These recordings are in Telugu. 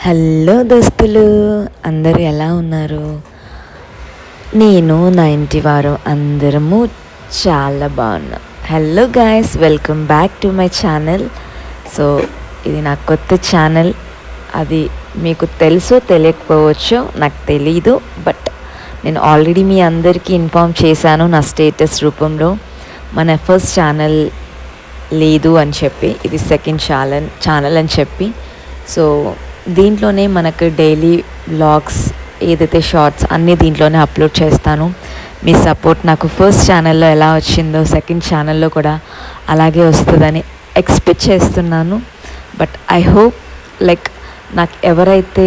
హలో దోస్తులు, అందరూ ఎలా ఉన్నారు? నేను నా ఇంటి వారు అందరము చాలా బాగున్నాం. Hello guys, welcome back to my channel. So ఇది నా కొత్త ఛానల్. అది మీకు తెలుసో తెలియకపోవచ్చో నాకు తెలీదు, బట్ నేను ఆల్రెడీ మీ అందరికీ ఇన్ఫామ్ చేశాను నా స్టేటస్ రూపంలో. మన ఫస్ట్ ఛానల్ లేదు అని చెప్పి, ఇది సెకండ్ ఛానల్ అని చెప్పి. సో దీంట్లోనే మనకు డైలీ వ్లాగ్స్, ఏదైతే షార్ట్స్ అన్నీ దీంట్లోనే అప్లోడ్ చేస్తాను. మీ సపోర్ట్ నాకు ఫస్ట్ ఛానల్లో ఎలా వచ్చిందో సెకండ్ ఛానల్లో కూడా అలాగే వస్తుందని ఎక్స్పెక్ట్ చేస్తున్నాను. బట్ ఐ హోప్ నాకు ఎవరైతే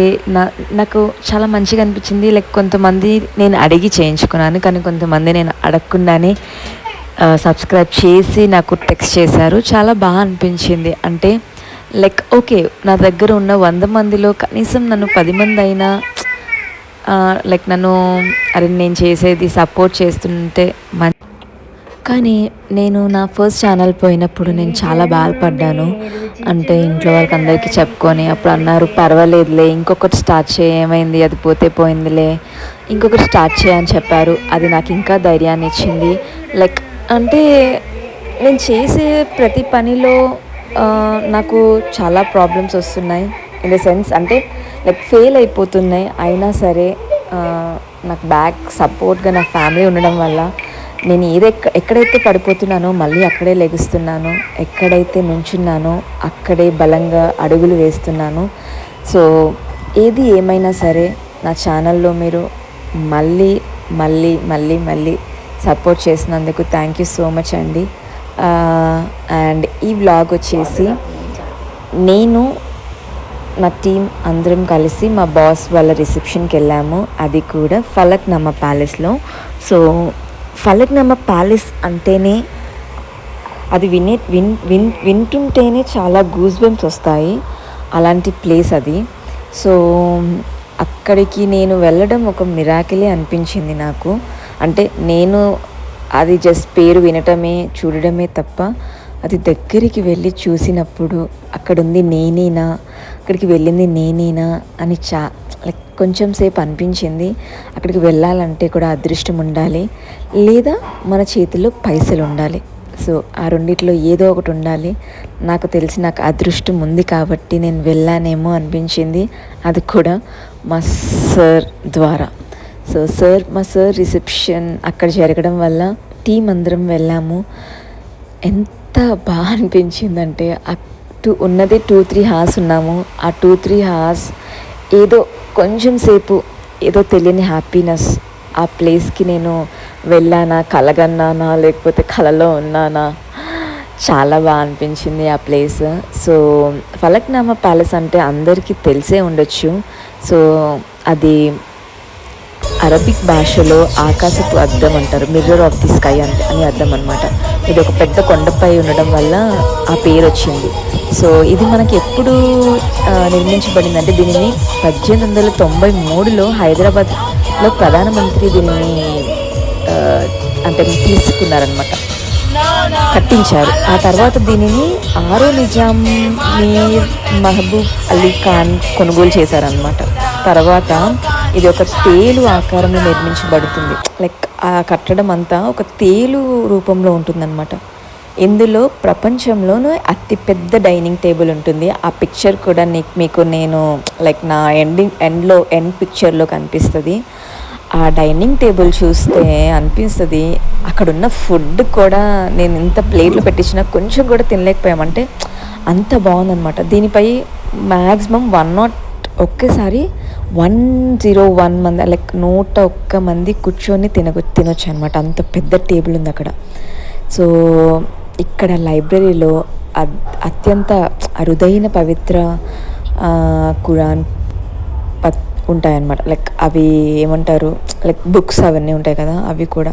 నాకు చాలా మంచిగా అనిపించింది. కొంతమంది నేను అడిగి చేయించుకున్నాను, కానీ కొంతమంది నేను అడగకుండానే సబ్స్క్రైబ్ చేసి నాకు టెక్స్ట్ చేశారు. చాలా బాగా అనిపించింది. అంటే ఓకే, నా దగ్గర ఉన్న 100 మందిలో కనీసం నన్ను 10 మంది అయినా నన్ను నేను చేసేది సపోర్ట్ చేస్తుంటే కానీ నేను నా ఫస్ట్ ఛానల్ పోయినప్పుడు నేను చాలా బాధపడ్డాను. అంటే ఇంట్లో వాళ్ళకి అందరికీ చెప్పుకొని అప్పుడు అన్నారు, పర్వాలేదులే, ఇంకొకటి స్టార్ట్ చేయి, ఏమైంది, అది పోతే పోయిందిలే, ఇంకొకటి స్టార్ట్ చేయని చెప్పారు. అది నాకు ఇంకా ధైర్యాన్ని ఇచ్చింది. అంటే నేను చేసే ప్రతి పనిలో నాకు చాలా ప్రాబ్లమ్స్ వస్తున్నాయి. ఇన్ ద సెన్స్ అంటే ఫెయిల్ అయిపోతున్నాయి. అయినా సరే నాకు బ్యాక్ సపోర్ట్గా నా ఫ్యామిలీ ఉండడం వల్ల నేను ఎక్కడైతే పడిపోతున్నానో మళ్ళీ అక్కడే లెగుస్తున్నాను, ఎక్కడైతే నుంచున్నానో అక్కడే బలంగా అడుగులు వేస్తున్నాను. సో ఏది ఏమైనా సరే నా ఛానల్లో మీరు మళ్ళీ మళ్ళీ మళ్ళీ మళ్ళీ సపోర్ట్ చేసినందుకు థ్యాంక్ యూ సో మచ్ అండి. అండ్ ఈ వ్లాగ్ వచ్చేసి నేను నా టీం అందరం కలిసి మా బాస్ వాళ్ళ రిసెప్షన్కి వెళ్ళాము. అది కూడా ఫలక్నామా ప్యాలెస్లో. సో ఫలక్నామా ప్యాలెస్ అంటేనే అది వింటుంటేనే చాలా గూస్ బంప్స్ వస్తాయి, అలాంటి ప్లేస్ అది. సో అక్కడికి నేను వెళ్ళడం ఒక మిరాకిలే అనిపించింది నాకు. అంటే నేను అది జస్ట్ పేరు వినటమే చూడడమే తప్ప అది దగ్గరికి వెళ్ళి చూసినప్పుడు అక్కడుంది నేనేనా, అక్కడికి వెళ్ళింది నేనేనా అని కొంచెం సేపు అనిపించింది. అక్కడికి వెళ్ళాలంటే కూడా అదృష్టం ఉండాలి, లేదా మన చేతిలో పైసలు ఉండాలి. సో ఆ రెండిట్లో ఏదో ఒకటి ఉండాలి. నాకు తెలిసి నాకు అదృష్టం ఉంది కాబట్టి నేను వెళ్ళానేమో అనిపించింది, అది కూడా మా సార్ ద్వారా. సో మా సార్ రిసెప్షన్ అక్కడ జరగడం వల్ల టీం అందరం వెళ్ళాము. ఎంత బాగా అనిపించిందంటే ఉన్నదే 2-3 hours ఉన్నాము. ఆ 2-3 hours ఏదో కొంచెం సేపు ఏదో తెలియని హ్యాపీనెస్. ఆ ప్లేస్కి నేను వెళ్ళానా, కలగన్నానా, లేకపోతే కలలో ఉన్నానా, చాలా బాగా అనిపించింది ఆ ప్లేస్. సో ఫలక్నామా ప్యాలెస్ అంటే అందరికీ తెలిసే ఉండొచ్చు. సో అది అరబిక్ భాషలో ఆకాశపు అద్దం అంటారు, మిర్రర్ ఆఫ్ ది స్కై అని అర్థం అనమాట. ఇది ఒక పెద్ద కొండపై ఉండడం వల్ల ఆ పేరు వచ్చింది. సో ఇది మనకి ఎప్పుడు నిర్మించబడిందంటే దీనిని 1893లో హైదరాబాద్లో ప్రధానమంత్రి దీనిని అంటే తీసుకున్నారనమాట, కట్టించారు. ఆ తర్వాత దీనిని 6వ నిజాం మీర్ మహబూబ్ అలీ ఖాన్ కొనుగోలు చేశారనమాట. తర్వాత ఇది ఒక తేలు ఆకారంలో నిర్మించబడుతుంది. ఆ కట్టడం అంతా ఒక తేలు రూపంలో ఉంటుందన్నమాట. ఇందులో ప్రపంచంలోనే అతిపెద్ద డైనింగ్ టేబుల్ ఉంటుంది. ఆ పిక్చర్ కూడా మీకు నేను నా ఎండ్ పిక్చర్లో కనిపిస్తుంది. ఆ డైనింగ్ టేబుల్ చూస్తే అనిపిస్తుంది అక్కడున్న ఫుడ్ కూడా నేను ఇంత ప్లేట్లో పెట్టించినా కొంచెం కూడా తినలేకపోయామంటే అంత బాగుందన్నమాట. దీనిపై మ్యాక్సిమం 101 మంది 101 మంది కూర్చొని తినొచ్చు అనమాట. అంత పెద్ద టేబుల్ ఉంది అక్కడ. సో ఇక్కడ లైబ్రరీలో అత్యంత అరుదైన పవిత్ర ఖురాన్ ఉంటాయన్నమాట. అవి ఏమంటారు, బుక్స్ అవన్నీ ఉంటాయి కదా, అవి కూడా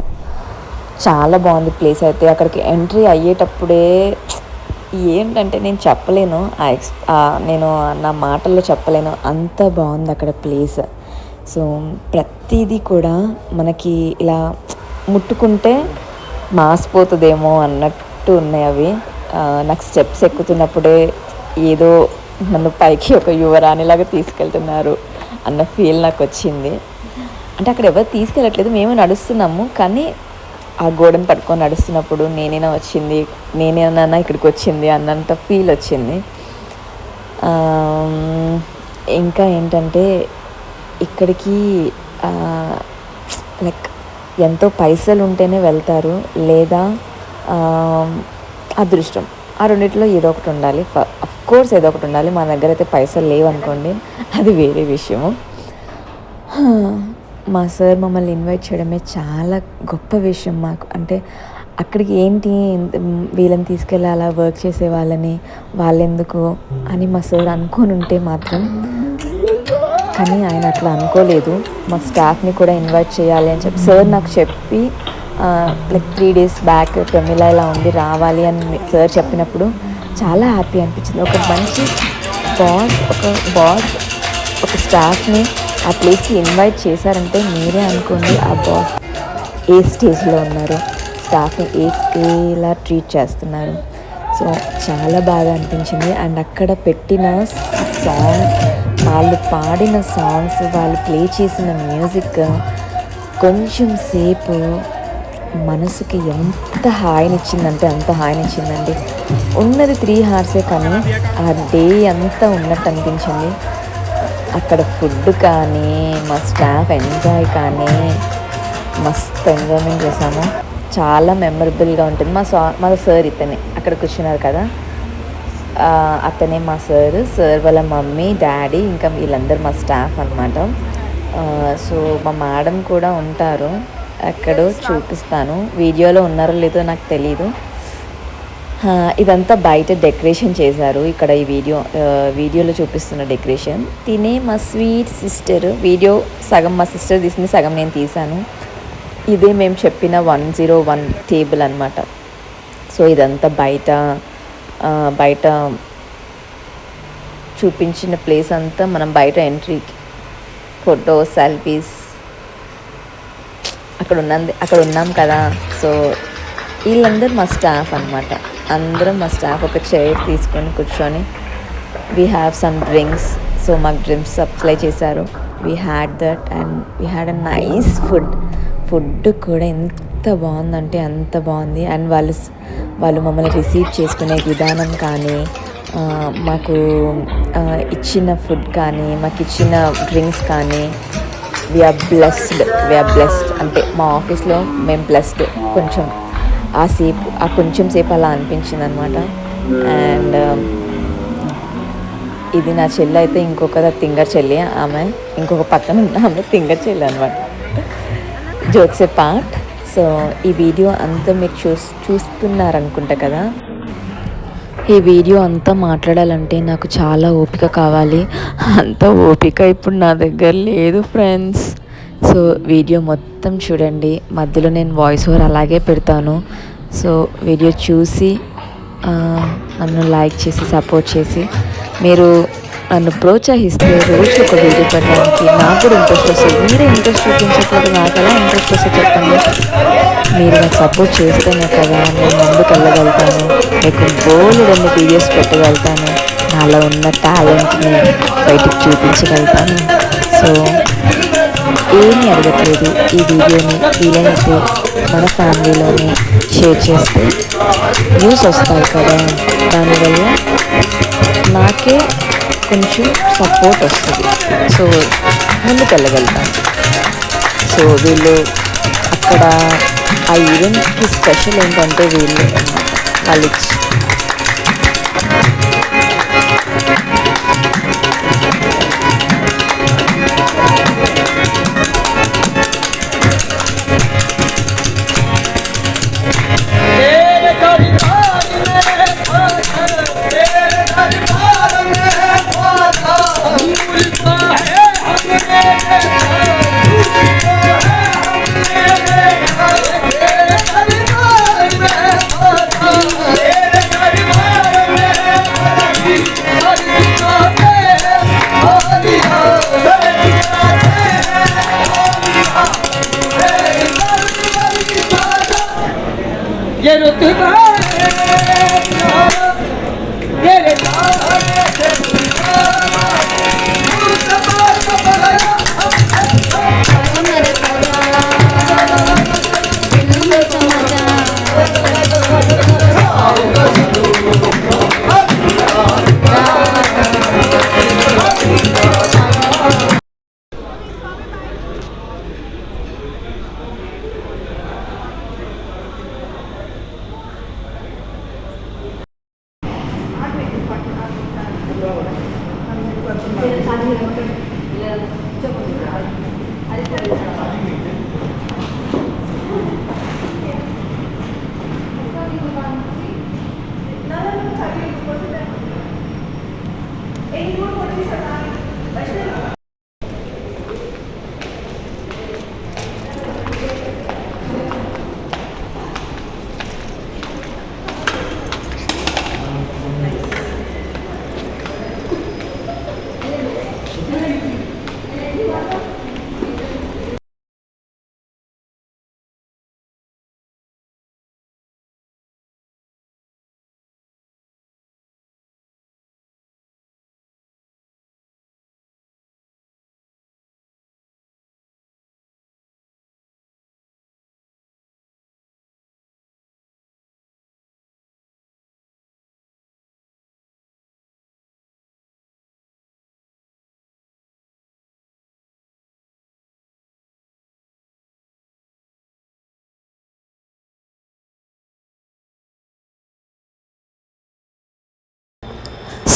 చాలా బాగుంది ప్లేస్ అయితే. అక్కడికి ఎంట్రీ అయ్యేటప్పుడే ఏంటంటే నేను చెప్పలేను, నేను నా మాటల్లో చెప్పలేను, అంత బాగుంది అక్కడ ప్లేస్. సో ప్రతిదీ కూడా మనకి ఇలా ముట్టుకుంటే మాసిపోతుందేమో అన్నట్టు ఉన్నాయి అవి. నాకు స్టెప్స్ ఎక్కుతున్నప్పుడే ఏదో నన్ను పైకి ఒక యువరాణిలాగా తీసుకెళ్తున్నారు అన్న ఫీల్ నాకు వచ్చింది. అంటే అక్కడ ఎవరు తీసుకెళ్ళట్లేదు, మేము నడుస్తున్నాము, కానీ ఆ గోడను పట్టుకొని నడుస్తున్నప్పుడు నేనైనా వచ్చింది, నేనేనా ఇక్కడికి వచ్చింది అన్నంత ఫీల్ వచ్చింది. ఇంకా ఏంటంటే ఇక్కడికి లైక్ ఎంతో పైసలు ఉంటేనే వెళ్తారు, లేదా అదృష్టం, ఆ రెండిట్లో ఏదో ఒకటి ఉండాలి. కోర్స్ ఏదో ఒకటి ఉండాలి. మా దగ్గర అయితే పైసలు లేవనుకోండి, అది వేరే విషయము. మా సార్ మమ్మల్ని ఇన్వైట్ చేయడమే చాలా గొప్ప విషయం మాకు. అంటే అక్కడికి ఏంటి వీళ్ళని తీసుకెళ్ళాలా, వర్క్ చేసే వాళ్ళెందుకు అని మా సార్ అనుకొని ఉంటే మాత్రం, కానీ ఆయన అట్లా అనుకోలేదు. మా స్టాఫ్ని కూడా ఇన్వైట్ చేయాలి అని చెప్పి సార్ నాకు చెప్పి లైక్ 3 days బ్యాక్ ప్రమిళ ఇలా ఉంది రావాలి అని సార్ చెప్పినప్పుడు చాలా హ్యాపీ అనిపించింది. ఒక మంచి బాస్ ఒక స్టాఫ్ని ఆ ప్లేస్కి ఇన్వైట్ చేశారంటే మీరే అనుకోండి ఆ బాస్ ఏ స్టేజ్లో ఉన్నారు, స్టాఫ్ని ఎలా ట్రీట్ చేస్తున్నారు. సో చాలా బాగా అనిపించింది. అండ్ అక్కడ పెట్టిన సాంగ్స్, వాళ్ళు పాడిన సాంగ్స్, వాళ్ళు ప్లే చేసిన మ్యూజిక్ కొంచెం సేపు మనసుకి ఎంత హాయినిచ్చిందంటే అంత హాయినిచ్చిందండి. ఉన్నది 3 hours కానీ ఆ డే అంతా ఉన్నట్టు అనిపించింది. అక్కడ ఫుడ్ కానీ, మా స్టాఫ్ ఎంజాయ్ కానీ మస్తు ఎంజాయ్మెంట్ చేసాము. చాలా మెమరబుల్గా ఉంటుంది. మా సార్ ఇతనే అక్కడ కూర్చున్నారు కదా, అతనే మా సార్ వాళ్ళ మమ్మీ, డాడీ, ఇంకా వీళ్ళందరూ మా స్టాఫ్ అనమాట. సో మా మేడం కూడా ఉంటారు అక్కడ, చూపిస్తాను. వీడియోలో ఉన్నారో లేదో నాకు తెలీదు. ఇదంతా బయట డెకరేషన్ చేశారు. ఇక్కడ ఈ వీడియోలో చూపిస్తున్న డెకరేషన్ తినే మా స్వీట్ సిస్టర్. వీడియో సగం మా సిస్టర్ తీసింది, సగం నేను తీశాను. ఇదే మేము చెప్పిన 101 టేబుల్ అనమాట. సో ఇదంతా బయట చూపించిన ప్లేస్ అంతా మనం బయట ఎంట్రీకి ఫోటోస్, సెల్ఫీస్ అక్కడ ఉన్నాం కదా. సో వీళ్ళందరూ మా స్టాఫ్ అనమాట. అందరం మా స్టాఫ్ ఒక చైర్ తీసుకొని కూర్చొని we have some drinks. So మాకు డ్రింక్స్ సప్లై చేశారు. We had that and we had a nice food కూడా ఎంత బాగుందంటే అంత బాగుంది. అండ్ వాళ్ళు మమ్మల్ని రిసీవ్ చేసుకునే విధానం కానీ, మాకు ఇచ్చిన ఫుడ్ కానీ, మాకు ఇచ్చిన డ్రింక్స్ కానీ, వీఆర్ బ్లెస్డ్ అంటే మా ఆఫీస్లో మేము బ్లెస్డ్. కొంచెం సేపు అలా అనిపించింది అనమాట. అండ్ ఇది నా చెల్లి అయితే, ఇంకొక తింగర్ చెల్లి, ఆమె ఇంకొక పక్కన ఉన్న ఆమె తింగర్ చెల్లి అనమాట. జోక్స్ ఏ పార్ట్. సో ఈ వీడియో అంతా మీరు చూస్తున్నారనుకుంటా కదా. ఈ వీడియో అంతా మాట్లాడాలంటే నాకు చాలా ఓపిక కావాలి. అంత ఓపిక ఇప్పుడు నా దగ్గర లేదు ఫ్రెండ్స్. సో వీడియో మొత్తం చూడండి. మధ్యలో నేను వాయిస్ ఓవర్ అలాగే పెడతాను. సో వీడియో చూసి నన్ను లైక్ చేసి సపోర్ట్ చేసి మీరు నన్ను ప్రోత్సహిస్తే రోజు ఒక వీడియో పెట్టడానికి నాకు కూడా ఇంట్రెస్ట్ వస్తుంది. మీరే ఇంట్రెస్ట్ చూపించకపోతే నాకు ఎలా ఇంట్రెస్ట్ వస్తుంది చెప్పండి. మీరు నాకు సపోర్ట్ చేస్తేనే కదా నేను ముందుకు వెళ్ళగలుగుతాను, మీకు బోలెడన్ని వీడియోస్ పెట్టగలుగుతాను, నాలో ఉన్న టాలెంట్ని బయటికి చూపించగలుగుతాను. సో ఏమీ అడగట్లేదు. ఈ వీడియోని వీలైతే మన ఫ్యామిలీలోనే షేర్ చేస్తే న్యూస్ వస్తాయి కదా, దానివల్ల నాకే కొంచెం సపోర్ట్ వస్తుంది. సో ముందుకు వెళ్ళగలుగుతాను. సో వీళ్ళు అక్కడ ఆ ఈవెంట్కి స్పెషల్ ఏంటంటే వాళ్ళు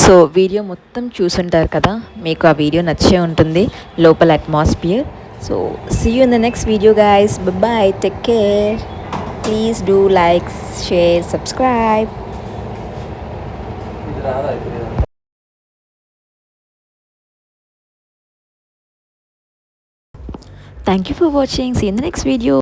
సో వీడియో మొత్తం చూసుంటారు కదా, మీకు ఆ వీడియో నచ్చే ఉంటుంది లోపల atmosphere. So see you in the next video guys. Bye, take care. Please do like, share, subscribe. Thank you for watching. See you in the next video.